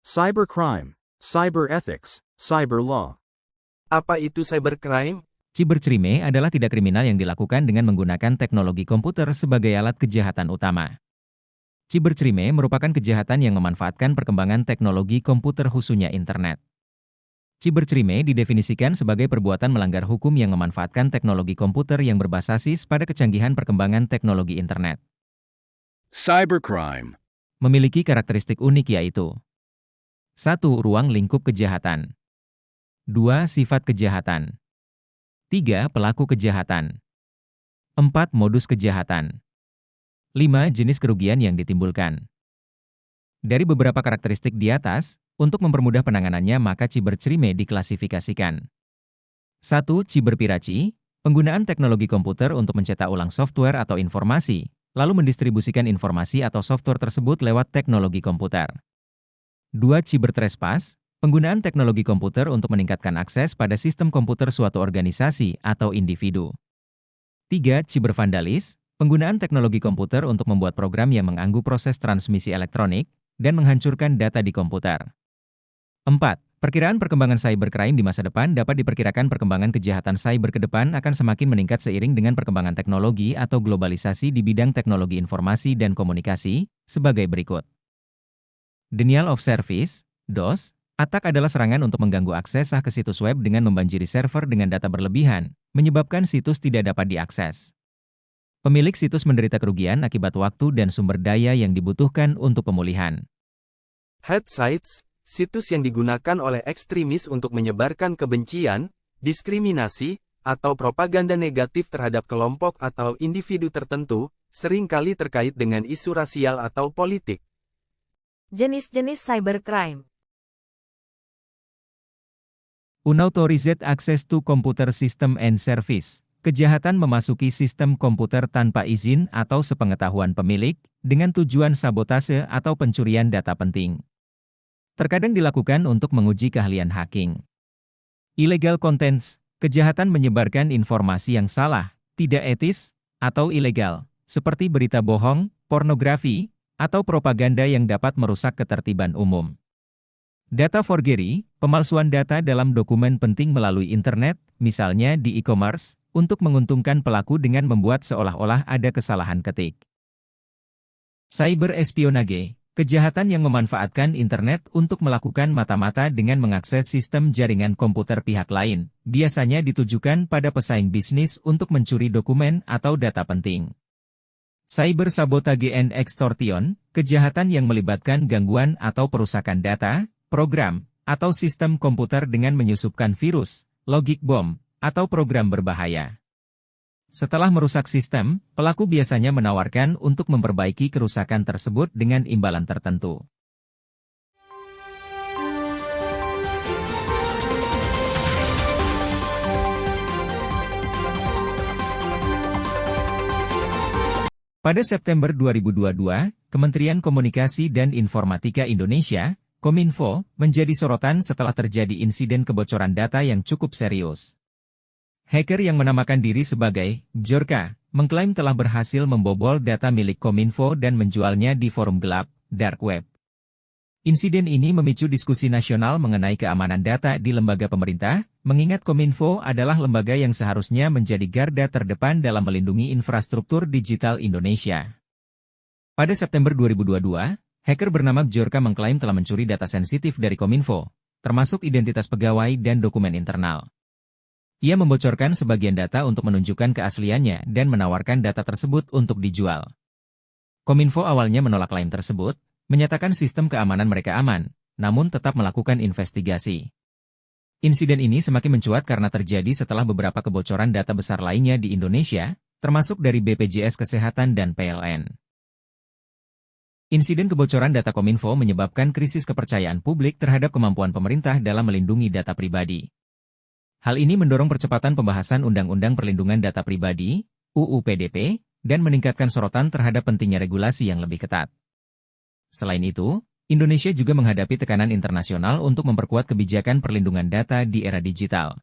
cybercrime, cyber ethics, cyber law. Apa itu cybercrime? Cybercrime adalah tindak kriminal yang dilakukan dengan menggunakan teknologi komputer sebagai alat kejahatan utama. Cybercrime merupakan kejahatan yang memanfaatkan perkembangan teknologi komputer khususnya internet. Cybercrime didefinisikan sebagai perbuatan melanggar hukum yang memanfaatkan teknologi komputer yang berbasis pada kecanggihan perkembangan teknologi internet. Cybercrime Memiliki karakteristik unik yaitu 1. Ruang lingkup kejahatan 2. Sifat kejahatan 3. Pelaku kejahatan 4. Modus kejahatan 5. Jenis kerugian yang ditimbulkan. Dari beberapa karakteristik di atas, untuk mempermudah penanganannya maka cybercrime diklasifikasikan. 1. Cyberpiracy, penggunaan teknologi komputer untuk mencetak ulang software atau informasi, lalu mendistribusikan informasi atau software tersebut lewat teknologi komputer. 2. Cybertrespass, penggunaan teknologi komputer untuk meningkatkan akses pada sistem komputer suatu organisasi atau individu. 3. Cybervandalis, penggunaan teknologi komputer untuk membuat program yang mengganggu proses transmisi elektronik dan menghancurkan data di komputer. 4. Perkiraan perkembangan cybercrime di masa depan dapat diperkirakan perkembangan kejahatan cyber ke depan akan semakin meningkat seiring dengan perkembangan teknologi atau globalisasi di bidang teknologi informasi dan komunikasi, sebagai berikut. Denial of service, DOS, atak adalah serangan untuk mengganggu akses ke situs web dengan membanjiri server dengan data berlebihan, menyebabkan situs tidak dapat diakses. Pemilik situs menderita kerugian akibat waktu dan sumber daya yang dibutuhkan untuk pemulihan. Hate sites, situs yang digunakan oleh ekstremis untuk menyebarkan kebencian, diskriminasi, atau propaganda negatif terhadap kelompok atau individu tertentu, seringkali terkait dengan isu rasial atau politik. Jenis-jenis cybercrime. Unauthorized access to computer system and service. Kejahatan memasuki sistem komputer tanpa izin atau sepengetahuan pemilik, dengan tujuan sabotase atau pencurian data penting. Terkadang dilakukan untuk menguji keahlian hacking. Illegal contents, kejahatan menyebarkan informasi yang salah, tidak etis, atau ilegal, seperti berita bohong, pornografi, atau propaganda yang dapat merusak ketertiban umum. Data forgery, pemalsuan data dalam dokumen penting melalui internet, misalnya di e-commerce, untuk menguntungkan pelaku dengan membuat seolah-olah ada kesalahan ketik. Cyber espionage, kejahatan yang memanfaatkan internet untuk melakukan mata-mata dengan mengakses sistem jaringan komputer pihak lain, biasanya ditujukan pada pesaing bisnis untuk mencuri dokumen atau data penting. Cyber sabotage and extortion, kejahatan yang melibatkan gangguan atau perusakan data, program, atau sistem komputer dengan menyusupkan virus, logic bomb, atau program berbahaya. Setelah merusak sistem, pelaku biasanya menawarkan untuk memperbaiki kerusakan tersebut dengan imbalan tertentu. Pada September 2022, Kementerian Komunikasi dan Informatika Indonesia, Kominfo, menjadi sorotan setelah terjadi insiden kebocoran data yang cukup serius. Hacker yang menamakan diri sebagai Bjorka, mengklaim telah berhasil membobol data milik Kominfo dan menjualnya di forum gelap, dark web. Insiden ini memicu diskusi nasional mengenai keamanan data di lembaga pemerintah, mengingat Kominfo adalah lembaga yang seharusnya menjadi garda terdepan dalam melindungi infrastruktur digital Indonesia. Pada September 2022, hacker bernama Bjorka mengklaim telah mencuri data sensitif dari Kominfo, termasuk identitas pegawai dan dokumen internal. Ia membocorkan sebagian data untuk menunjukkan keasliannya dan menawarkan data tersebut untuk dijual. Kominfo awalnya menolak klaim tersebut, menyatakan sistem keamanan mereka aman, namun tetap melakukan investigasi. Insiden ini semakin mencuat karena terjadi setelah beberapa kebocoran data besar lainnya di Indonesia, termasuk dari BPJS Kesehatan dan PLN. Insiden kebocoran data Kominfo menyebabkan krisis kepercayaan publik terhadap kemampuan pemerintah dalam melindungi data pribadi. Hal ini mendorong percepatan pembahasan Undang-Undang Perlindungan Data Pribadi, UU PDP, dan meningkatkan sorotan terhadap pentingnya regulasi yang lebih ketat. Selain itu, Indonesia juga menghadapi tekanan internasional untuk memperkuat kebijakan perlindungan data di era digital.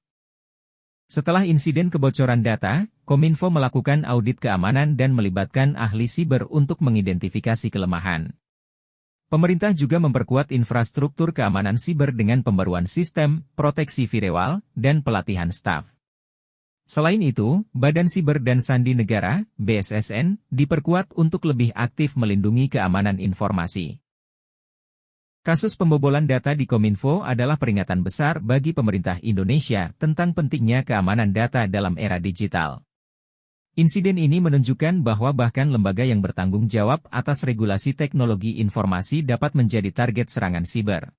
Setelah insiden kebocoran data, Kominfo melakukan audit keamanan dan melibatkan ahli siber untuk mengidentifikasi kelemahan. Pemerintah juga memperkuat infrastruktur keamanan siber dengan pembaruan sistem, proteksi firewall, dan pelatihan staf. Selain itu, Badan Siber dan Sandi Negara, BSSN, diperkuat untuk lebih aktif melindungi keamanan informasi. Kasus pembobolan data di Kominfo adalah peringatan besar bagi pemerintah Indonesia tentang pentingnya keamanan data dalam era digital. Insiden ini menunjukkan bahwa bahkan lembaga yang bertanggung jawab atas regulasi teknologi informasi dapat menjadi target serangan siber.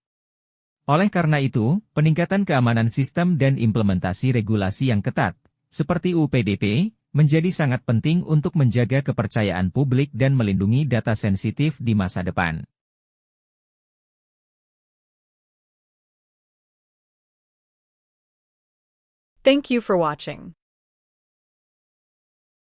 Oleh karena itu, peningkatan keamanan sistem dan implementasi regulasi yang ketat, seperti UPDP, menjadi sangat penting untuk menjaga kepercayaan publik dan melindungi data sensitif di masa depan. Thank you for watching.